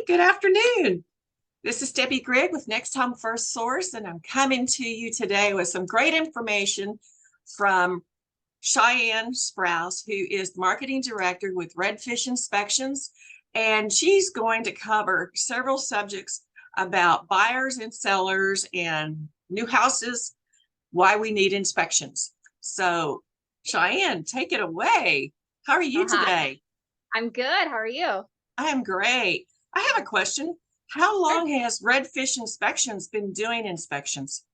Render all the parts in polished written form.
good afternoon. This is Debbie Grigg with Next Home First Source, and I'm coming to you today with some great information from Cheyenne Sprouse, who is the marketing director with Redfish Inspections, and she's going to cover several subjects about buyers and sellers and new houses, why we need inspections. So, Cheyenne, take it away. How are you today? I'm good. How are you? I am great. I have a question. How Sure. long has Redfish Inspections been doing inspections?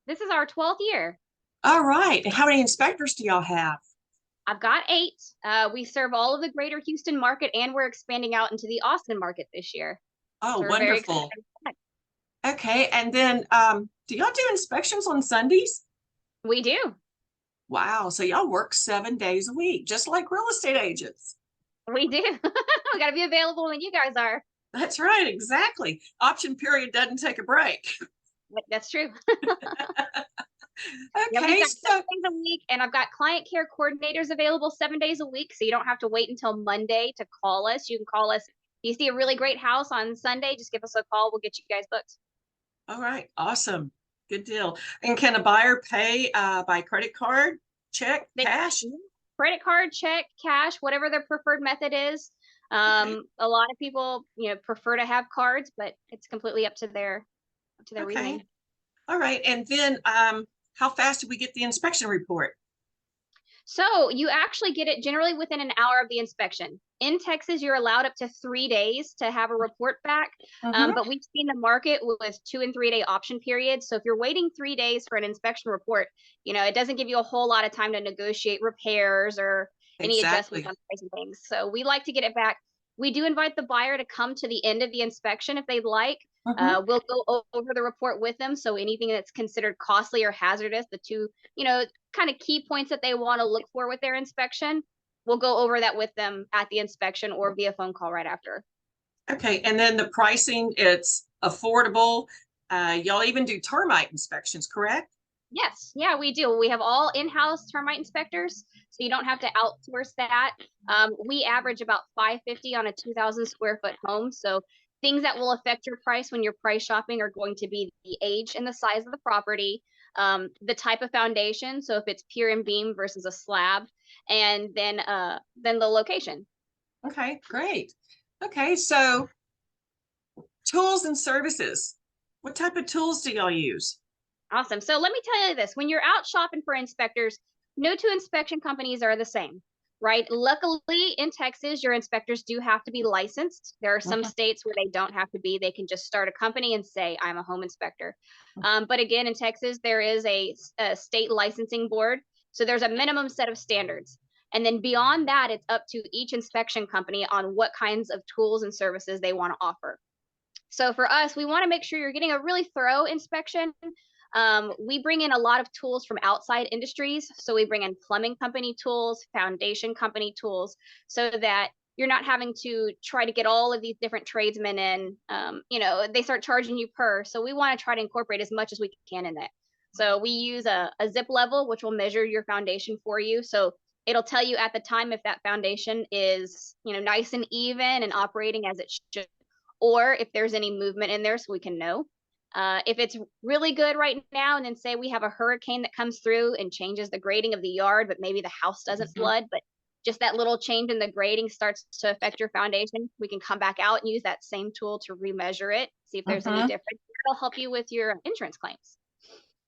This is our 12th year. All right. And how many inspectors do y'all have? I've got 8. We serve all of the greater Houston market, and we're expanding out into the Austin market this year. Oh, So we're very excited. wonderful. Okay. And then do y'all do inspections on Sundays? We do. Wow. So y'all work 7 days a week, just like real estate agents. We do. We got to be available when you guys are. That's right. Exactly. Option period doesn't take a break. That's true. Yeah, Okay. we've got So, 7 days a week, and I've got client care coordinators available 7 days a week. So you don't have to wait until Monday to call us. You can call us. If you see a really great house on Sunday, just give us a call. We'll get you guys booked. all right. Awesome. Good deal. And can a buyer pay by credit card, check, They cash? credit card, check, cash, whatever their preferred method is. Okay. A lot of people, prefer to have cards, but it's completely up to their Okay. reasoning. All right. And then how fast do we get the inspection report? So you actually get it generally within an hour of the inspection. In Texas, you're allowed up to 3 days to have a report back. Mm-hmm. But we've seen the market with 2 and 3 day option periods. So if you're waiting 3 days for an inspection report, it doesn't give you a whole lot of time to negotiate repairs or any adjustments Exactly. on pricing things. So we like to get it back. We do invite the buyer to come to the end of the inspection if they'd like. Mm-hmm. We'll go over the report with them. So anything that's considered costly or hazardous, the two, kind of key points that they want to look for with their inspection, we'll go over that with them at the inspection or via phone call right after. Okay. And then the pricing, it's affordable. Y'all even do termite inspections, correct? Yes, yeah, we do. We have all in-house termite inspectors, so you don't have to outsource that. We average about $550 on a 2,000 square foot home. So things that will affect your price when you're price shopping are going to be the age and the size of the property, the type of foundation. So if it's pier and beam versus a slab, and then the location. Okay, great. Okay, so tools and services. What type of tools do y'all use? Awesome. So let me tell you this, when you're out shopping for inspectors, no two inspection companies are the same, right? Luckily in Texas, your inspectors do have to be licensed. There are some Mhm. states where they don't have to be. They can just start a company and say, I'm a home inspector. But again, in Texas, there is a state licensing board. So there's a minimum set of standards. And then beyond that, it's up to each inspection company on what kinds of tools and services they want to offer. So for us, we want to make sure you're getting a really thorough inspection. We bring in a lot of tools from outside industries. So we bring in plumbing company tools, foundation company tools, so that you're not having to try to get all of these different tradesmen in. They start charging you per. So we want to try to incorporate as much as we can in that. So we use a zip level, which will measure your foundation for you. So it'll tell you at the time if that foundation is, nice and even and operating as it should, or if there's any movement in there so we can know. If it's really good right now, and then say we have a hurricane that comes through and changes the grading of the yard, but maybe the house doesn't Mhm. flood, but just that little change in the grading starts to affect your foundation, we can come back out and use that same tool to remeasure it, see if there's any Mhm. difference. It'll help you with your insurance claims.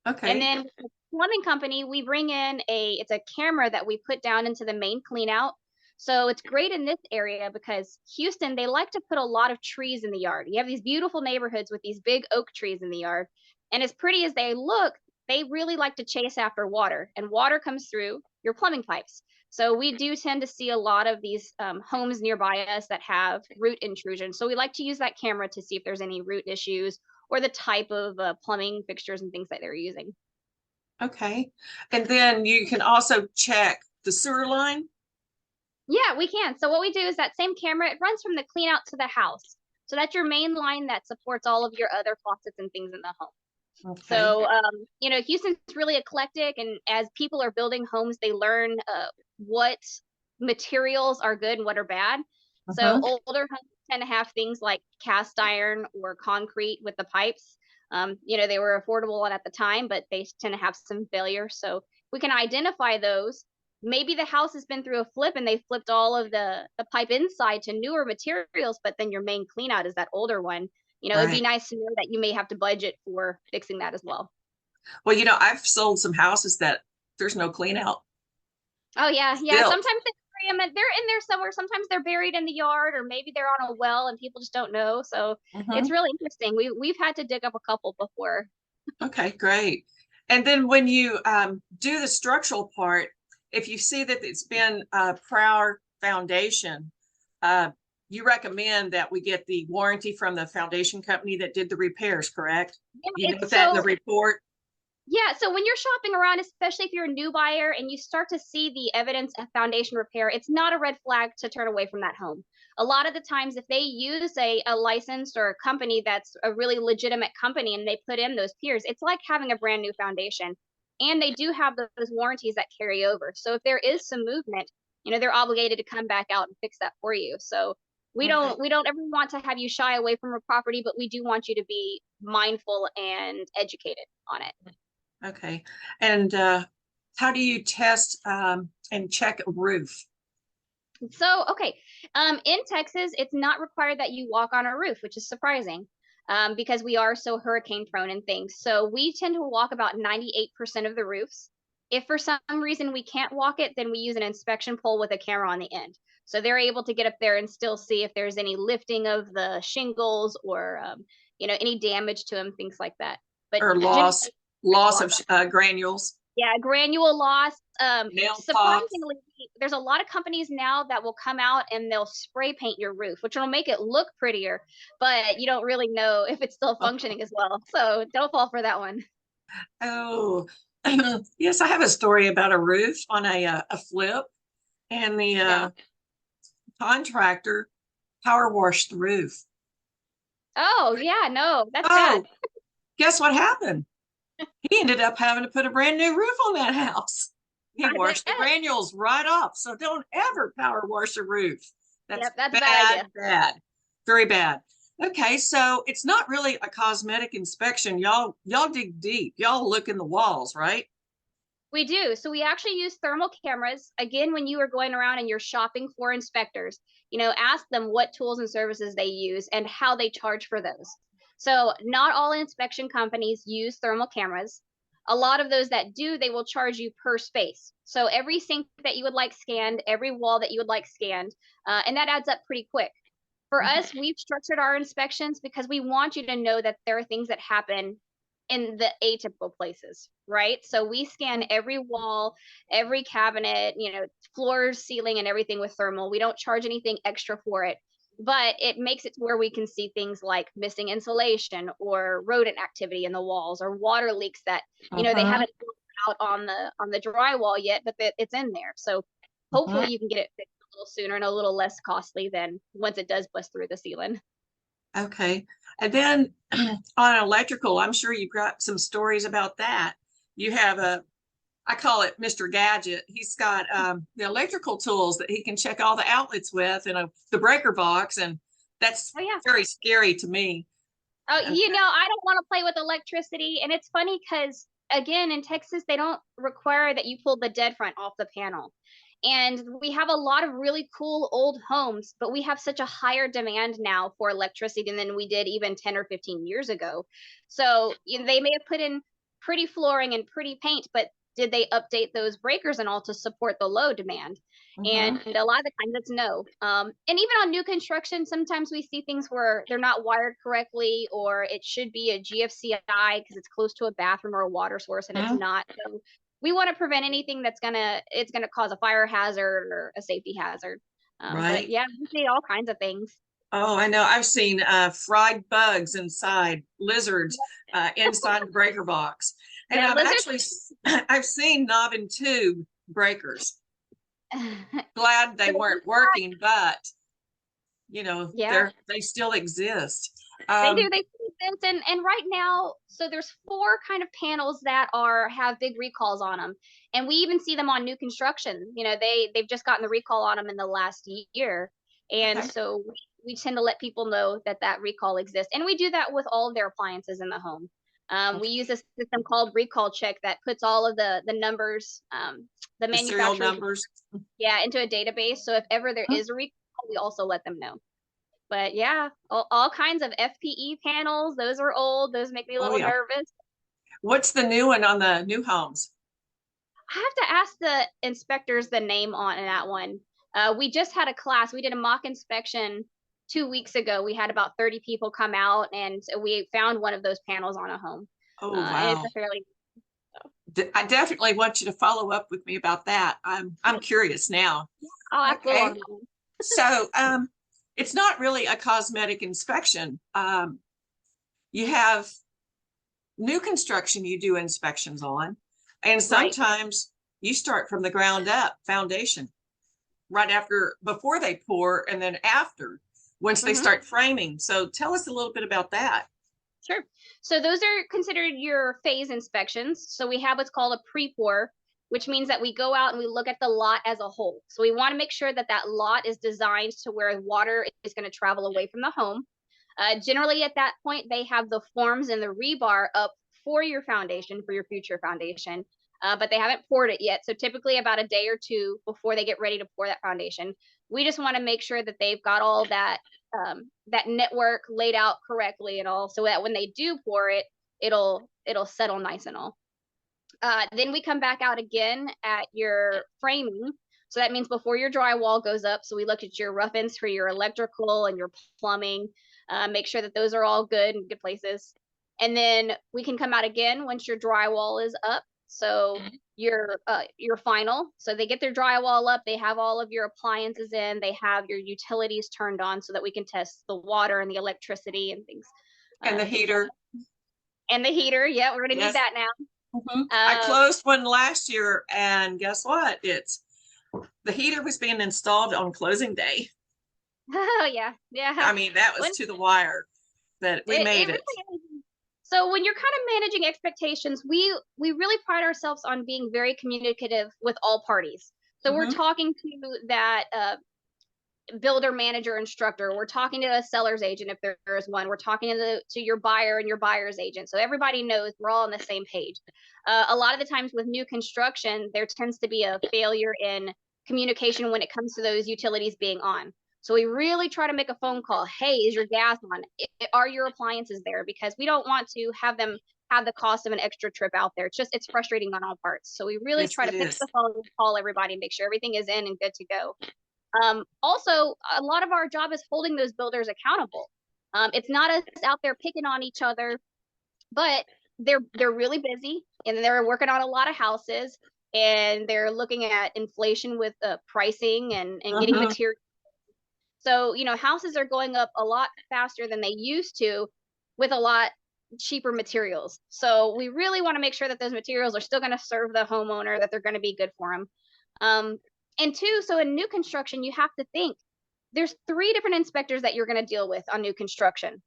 And Okay. then with the plumbing company, we bring in it's a camera that we put down into the main clean out. So it's great in this area because Houston, they like to put a lot of trees in the yard. You have these beautiful neighborhoods with these big oak trees in the yard. And as pretty as they look, they really like to chase after water, and water comes through your plumbing pipes. So we do tend to see a lot of these homes nearby us that have root intrusion. So we like to use that camera to see if there's any root issues or the type of plumbing fixtures and things that they're using. Okay. And then you can also check the sewer line. Yeah, we can. So what we do is that same camera, it runs from the clean out to the house. So that's your main line that supports all of your other faucets and things in the home. Okay. So, Houston's really eclectic, and as people are building homes, they learn what materials are good and what are bad. So Uh-huh. older homes tend to have things like cast iron or concrete with the pipes. You know, they were affordable at the time, but they tend to have some failure. So we can identify those. Maybe the house has been through a flip and they flipped all of the pipe inside to newer materials, but then your main clean out is that older one. You know, it'd be Right. nice to know that you may have to budget for fixing that as well. Well, I've sold some houses that there's no clean out. Oh yeah, yeah. Built. Sometimes they bury 'em they're in there somewhere. Sometimes they're buried in the yard, or maybe they're on a well and people just don't know. So it's Hmm. really interesting. We've had to dig up a couple before. Okay, great. And then when you do the structural part, if you see that it's been a prior foundation, uh, you recommend that we get the warranty from the foundation company that did the repairs, correct? Yeah, You note it's that in the so report? yeah, so when you're shopping around, especially if you're a new buyer and you start to see the evidence of foundation repair, it's not a red flag to turn away from that home. A lot of the times, if they use a licensed or a company that's a really legitimate company and they put in those piers, it's like having a brand new foundation. And they do have those warranties that carry over. So if there is some movement, you know, they're obligated to come back out and fix that for you. So Okay. we don't ever want to have you shy away from a property, but we do want you to be mindful and educated on it. Okay. And how do you test and check a roof? So, okay, in Texas, it's not required that you walk on a roof, which is surprising, because we are so hurricane prone and things. So we tend to walk about 98% of the roofs. If for some reason we can't walk it, then we use an inspection pole with a camera on the end. So they're able to get up there and still see if there's any lifting of the shingles or, you know, any damage to them, things like that. But Or generally, loss walk of on. granules, Yeah, granule loss. nail pops, Surprisingly, there's a lot of companies now that will come out and they'll spray paint your roof, which will make it look prettier, but you don't really know if it's still functioning as well. So don't fall for that one. oh. Yes, I have a story about a roof on a flip, and the Yeah. contractor power washed the roof. Oh, yeah, no, that's bad. Oh, guess what happened? He ended up having to put a brand new roof on that house. He I washed the bet. granules right off. So don't ever power wash a roof. That's Yep, that's a bad bad, idea. bad, very bad. Okay, so it's not really a cosmetic inspection. Y'all dig deep. Y'all look in the walls, right? We do. So we actually use thermal cameras. Again, when you are going around and you're shopping for inspectors, you know, ask them what tools and services they use and how they charge for those. So not all inspection companies use thermal cameras. A lot of those that do, they will charge you per space. So every sink that you would like scanned, every wall that you would like scanned, and that adds up pretty quick. For us, we've structured our inspections because we want you to know that there are things that happen in the atypical places, right? So we scan every wall, every cabinet, you know, floors, ceiling, and everything with thermal. We don't charge anything extra for it, but it makes it to where we can see things like missing insulation or rodent activity in the walls or water leaks that, you know, they Uh-huh. haven't out on the drywall yet, but it's in there. So hopefully Uh-huh. you can get it fixed a little sooner and a little less costly than once it does bust through the ceiling. Okay. And then on electrical, I'm sure you've got some stories about that. You have I call it Mr. Gadget. He's got the electrical tools that he can check all the outlets with and the breaker box. And that's Oh yeah. very scary to me. Oh, Uh, you know, I don't want to play with electricity. And it's funny because, again, in Texas, they don't require that you pull the dead front off the panel. And we have a lot of really cool old homes, but we have such a higher demand now for electricity than we did even 10 or 15 years ago. So you know, they may have put in pretty flooring and pretty paint, but did they update those breakers and all to support the low demand? And mhm. a lot of the times it's no. And even on new construction, sometimes we see things where they're not wired correctly, or it should be a GFCI because it's close to a bathroom or a water source, and it's Mhm. not. So we want to prevent anything that's gonna cause a fire hazard or a safety hazard. But Right. yeah, we see all kinds of things. Oh, I know. I've seen fried bugs inside, lizards inside the breaker box. And Yeah, I've lizards. actually, I've seen knob and tube breakers. Glad they weren't working, but Yeah, they still exist. they do. Um, They see this, and right now, so there's four kind of panels that are have big recalls on them, and we even see them on new construction. You know, they've just gotten the recall on them in the last year, And Okay. so we tend to let people know that that recall exists. And we do that with all of their appliances in the home. We Okay. use a system called Recall Check that puts all of the numbers, the The serial manufacturers, numbers. yeah, into a database. So if ever there Huh? is a recall, we also let them know. But yeah, all kinds of FPE panels. Those are old. Those make me a Oh little yeah. nervous. What's the new one on the new homes? I have to ask the inspectors the name on that one. We just had a class. We did a mock inspection 2 weeks ago. We had about 30 people come out, and we found one of those panels on a home. Oh And it's wow. a fairly, I definitely want you to follow up with me about that. I'm curious now. I'll ask Lil on Okay. that one. So it's not really a cosmetic inspection. You have new construction you do inspections on, and Right. sometimes you start from the ground up, foundation, right after, before they pour, and then after, once they Hmm. start framing. So tell us a little bit about that. Sure. So those are considered your phase inspections. So we have what's called a pre-pour, which means that we go out and we look at the lot as a whole. So we want to make sure that that lot is designed to where water is going to travel away from the home. Generally, at that point, they have the forms and the rebar up for your foundation, for your future foundation, but they haven't poured it yet. So typically about a day or two before they get ready to pour that foundation, we just want to make sure that they've got all that network laid out correctly and all, so that when they do pour it, it'll settle nice and all. Then we come back out again at your framing. So that means before your drywall goes up. So we look at your rough ends for your electrical and your plumbing, make sure that those are all good and good places. And then we can come out again once your drywall is up. So your final. So they get their drywall up, they have all of your appliances in, they have your utilities turned on so that we can test the water and the electricity and things. And the Things like heater. that. And the heater, yeah, we're gonna need Yes. that now. I Um, closed one last year, and guess what? The heater was being installed on closing day. Oh yeah, yeah. I mean, that was When to the wire, but we it made it. really is. So when you're kind of managing expectations, we really pride ourselves on being very communicative with all parties. So we're Mhm. talking to that builder, manager, instructor. We're talking to a seller's agent if there is one. We're talking to your buyer and your buyer's agent. So everybody knows we're all on the same page. A lot of the times with new construction, there tends to be a failure in communication when it comes to those utilities being on. So we really try to make a phone call. Hey, is your gas on? Are your appliances there? Because we don't want to have them have the cost of an extra trip out there. It's frustrating on all parts. So we really Yes, try it to pick up is. the phone, call everybody, make sure everything is in and good to go. Also, a lot of our job is holding those builders accountable. It's not us out there picking on each other, but they're really busy and they're working on a lot of houses, and they're looking at inflation with pricing and getting Mhm. material. So, houses are going up a lot faster than they used to with a lot cheaper materials. So we really want to make sure that those materials are still going to serve the homeowner, that they're going to be good for them. Um, and two, so in new construction, you have to think there's three different inspectors that you're going to deal with on new construction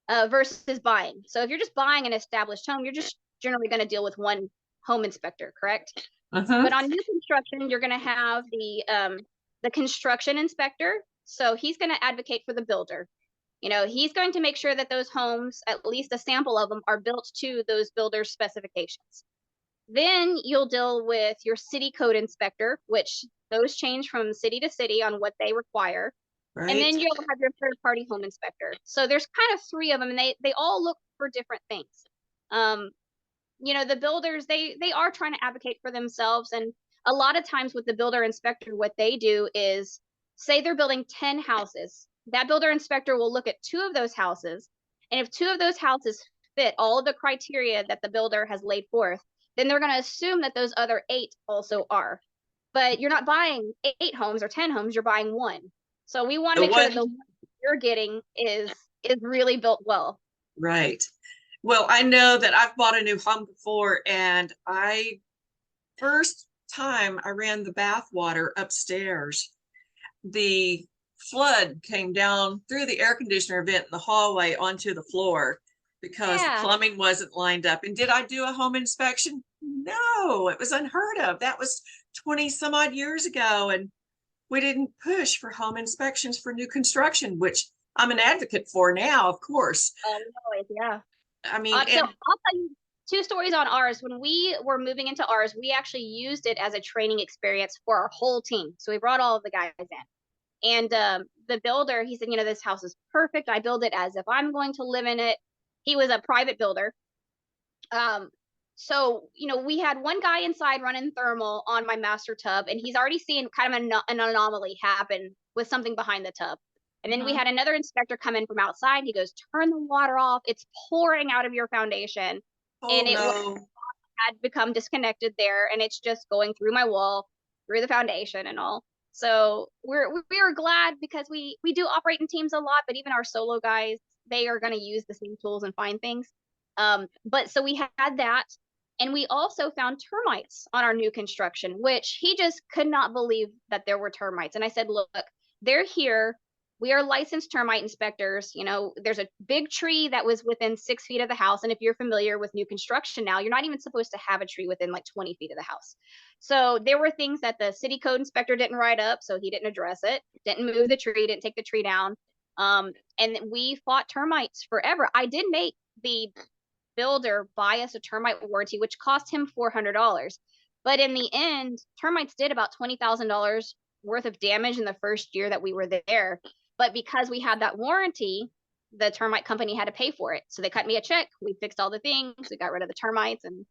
versus buying. So if you're just buying an established home, you're just generally going to deal with one home inspector, correct? Mhm. But on new construction, you're going to have the construction inspector. So he's going to advocate for the builder. He's going to make sure that those homes, at least a sample of them, are built to those builders' specifications. Then you'll deal with your city code inspector, which those change from city to city on what they require. And Right. then you'll have your third party home inspector. So there's kind of three of them, and they all look for different things. Um, the builders, they are trying to advocate for themselves, and a lot of times with the builder inspector, what they do is, say they're building 10 houses, that builder inspector will look at two of those houses, and if two of those houses fit all of the criteria that the builder has laid forth, then they're going to assume that those other 8 also are. But you're not buying 8 homes or 10 homes, you're buying one. So we want to The make sure that one, the one you're getting is really built well. right. Well, I know that I've bought a new home before, and first time I ran the bath water upstairs, the flood came down through the air conditioner vent in the hallway onto the floor because the Yeah. plumbing wasn't lined up. And did I do a home inspection? No, it was unheard of. That was 20 some odd years ago. And we didn't push for home inspections for new construction, which I'm an advocate for now, of course. Always, yeah. I mean, So I'll tell you two stories on ours. When we were moving into ours, we actually used it as a training experience for our whole team. So we brought all of the guys in. And the builder, he said, you know, this house is perfect. I build it as if I'm going to live in it. He was a private builder. So, you know, we had one guy inside running thermal on my master tub, and he's already seen kind of an anomaly happen with something behind the tub. And then we had another inspector come in from outside. He goes, turn the water off. It's pouring out of your foundation. oh And it no, had become disconnected there, and it's just going through my wall, through the foundation and all. So we are glad, because we do operate in teams a lot, but even our solo guys, they are going to use the same tools and find things. But so we had that, and we also found termites on our new construction, which he just could not believe that there were termites. And I said, look, they're here. We are licensed termite inspectors. You know, there's a big tree that was within 6 feet of the house. And if you're familiar with new construction now, you're not even supposed to have a tree within like 20 feet of the house. So there were things that the city code inspector didn't write up, so he didn't address it, didn't move the tree, didn't take the tree down. And we fought termites forever. I did make the builder buy us a termite warranty, which cost him $400. But in the end, termites did about $20,000 worth of damage in the first year that we were there. But because we had that warranty, the termite company had to pay for it. So they cut me a check. We fixed all the things. We got rid of the termites, and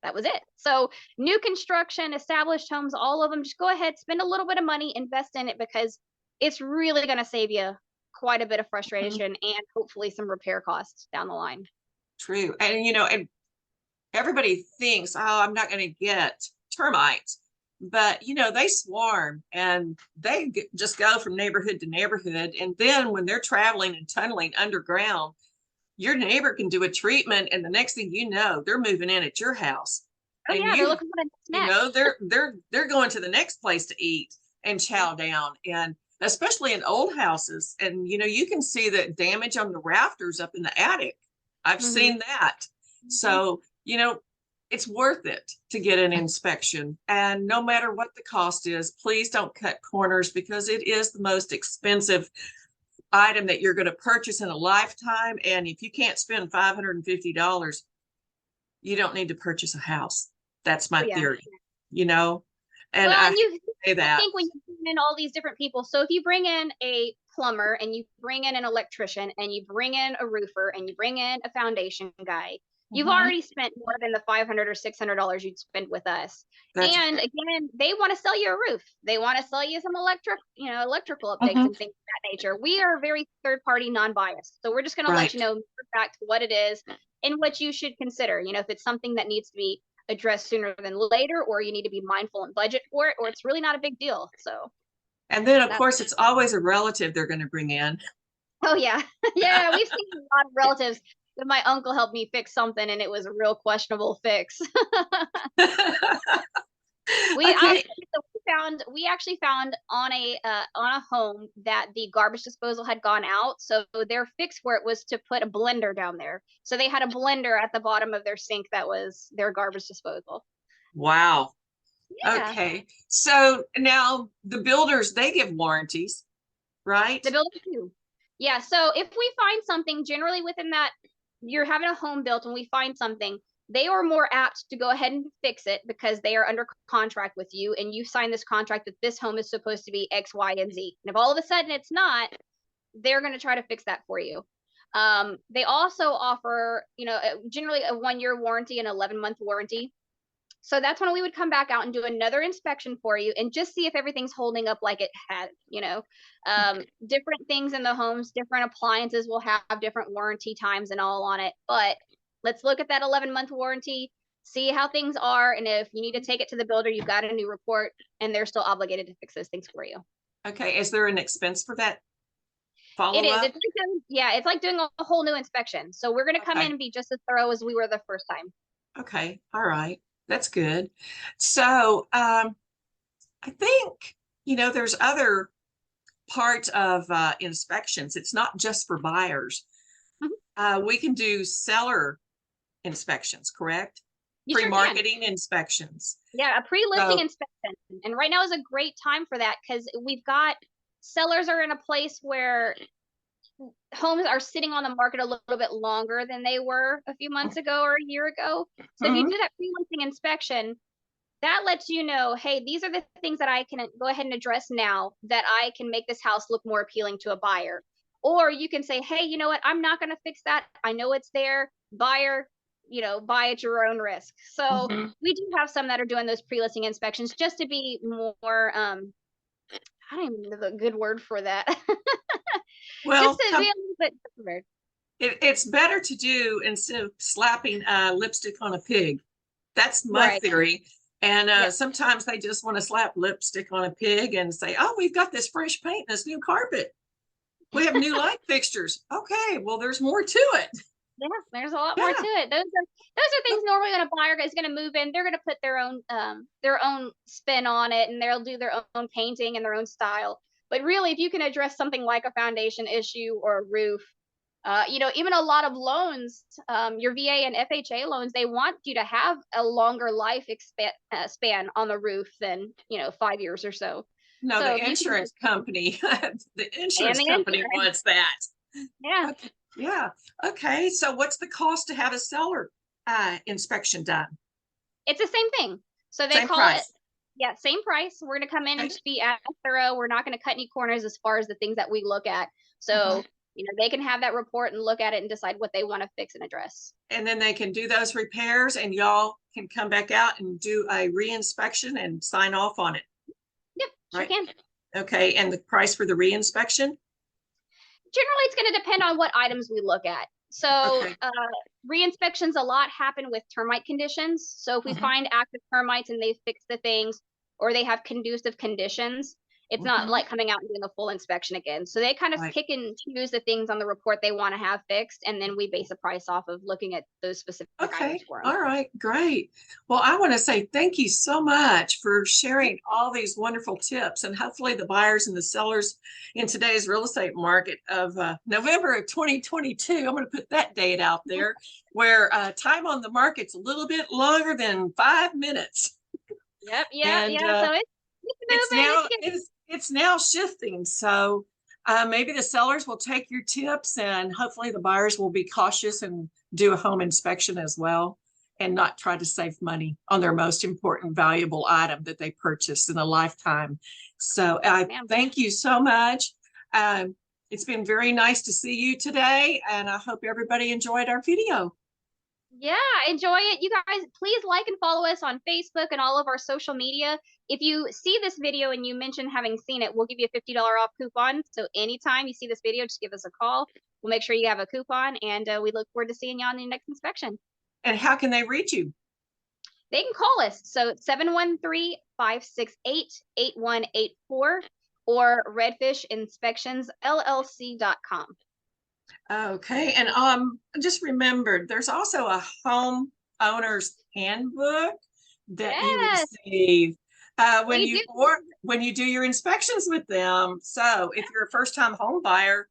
that was it. So new construction, established homes, all of them, just go ahead, spend a little bit of money, invest in it, because it's really going to save you quite a bit of frustration and hopefully some repair costs down the line. true. And you know, and everybody thinks, oh, I'm not going to get termites, but you know, they swarm and they just go from neighborhood to neighborhood. And then when they're traveling and tunneling underground, your neighbor can do a treatment, and the next thing you know, they're moving in at your house. Oh And yeah, they're looking for the you next. know, they're going to the next place to eat and chow down. And especially in old houses, and you know, you can see the damage on the rafters up in the attic. I've seen that. So, you know, it's worth it to get an inspection. And no matter what the cost is, please don't cut corners, because it is the most expensive item that you're going to purchase in a lifetime. And if you can't spend $550, you don't need to purchase a house. That's my theory, you know? And well, I and you say that. think when you bring in all these different people, so if you bring in a plumber and you bring in an electrician and you bring in a roofer and you bring in a foundation guy, you've already spent more than the $500 or $600 you'd spend with us. And again, they want to sell you a roof. They want to sell you some electrical updates and things of that nature. We are very third party, non-biased. So we're just going to let you know back to what it is and what you should consider. You know, if it's something that needs to be addressed sooner than later, or you need to be mindful and budget for it, or it's really not a big deal. So, and then of course it's always a relative they're going to bring in. Oh yeah. Yeah, we've seen a lot of relatives. That my uncle helped me fix something and it was a real questionable fix. We actually found on a home that the garbage disposal had gone out. So their fix for it was to put a blender down there. So they had a blender at the bottom of their sink that was their garbage disposal. Wow. Yeah. Okay. So now the builders, they give warranties, right? The builders do. Yeah. So if we find something generally within that, you're having a home built and we find something, they are more apt to go ahead and fix it because they are under contract with you and you sign this contract that this home is supposed to be X, Y, and Z. And if all of a sudden it's not, they're going to try to fix that for you. They also offer, generally a 1-year warranty and 11-month warranty. So that's when we would come back out and do another inspection for you and just see if everything's holding up like it had, different things in the homes, different appliances will have different warranty times and all on it. But let's look at that 11-month warranty, see how things are. And if you need to take it to the builder, you've got a new report and they're still obligated to fix those things for you. Okay. Is there an expense for that follow-up? It is. It's like doing a whole new inspection. So we're going to come in and be just as thorough as we were the first time. Okay. All right. That's good. So I think, there's other part of inspections. It's not just for buyers. We can do seller inspections, correct? You sure can. pre-marketing inspections. Yeah, a pre-listing So, inspection. And right now is a great time for that because we've got sellers are in a place where homes are sitting on the market a little bit longer than they were a few months ago or a year ago. So if you do that pre-listing inspection, that lets you know, hey, these are the things that I can go ahead and address now that I can make this house look more appealing to a buyer. Or you can say, hey, you know what? I'm not going to fix that. I know it's there. Buyer, buy at your own risk. So we do have some that are doing those pre-listing inspections just to be more, I don't even know the good word for that. well, Just to be a little bit prepared. it's better to do instead of slapping lipstick on a pig. That's my theory. And sometimes they just want to slap lipstick on a pig and say, oh, we've got this fresh paint and this new carpet. We have new light fixtures. Okay, well, there's more to it. Yeah, there's a lot more to it. Those are things normally when a buyer is going to move in, they're going to put their own spin on it, and they'll do their own painting and their own style. But really, if you can address something like a foundation issue or a roof, even a lot of loans, your VA and FHA loans, they want you to have a longer life span on the roof than 5 years or so. No, so the insurance company, wants that. Yeah. Okay. Yeah. Okay. So what's the cost to have a seller inspection done? It's the same thing. So they call it, same price. We're going to come in and just be as thorough. We're not going to cut any corners as far as the things that we look at. So, they can have that report and look at it and decide what they want to fix and address. And then they can do those repairs and y'all can come back out and do a re-inspection and sign off on it. Yep, sure can. Okay. And the price for the re-inspection? Generally, it's going to depend on what items we look at. So re-inspections a lot happen with termite conditions. So if we find active termites and they fix the things or they have conducive conditions, it's not like coming out and doing a full inspection again. So they kind of pick and choose the things on the report they want to have fixed. And then we base a price off of looking at those specific items for them. All right, great. Well, I want to say thank you so much for sharing all these wonderful tips, and hopefully the buyers and the sellers in today's real estate market of November of 2022, I'm going to put that date out there, where time on the market's a little bit longer than 5 minutes. Yep. So it's now shifting. So maybe the sellers will take your tips, and hopefully the buyers will be cautious and do a home inspection as well, and not try to save money on their most important, valuable item that they purchased in a lifetime. So thank you so much. It's been very nice to see you today, and I hope everybody enjoyed our video. Yeah, enjoy it. You guys, please like and follow us on Facebook and all of our social media. If you see this video and you mention having seen it, we'll give you a $50 off coupon. So anytime you see this video, just give us a call. We'll make sure you have a coupon, and we look forward to seeing you on the next inspection. And how can they reach you? They can call us. So 713-568-8184 or Redfish Inspections LLC.com. Okay, and just remembered, there's also a home owner's handbook that you receive when you do your inspections with them. So if you're a first-time home buyer,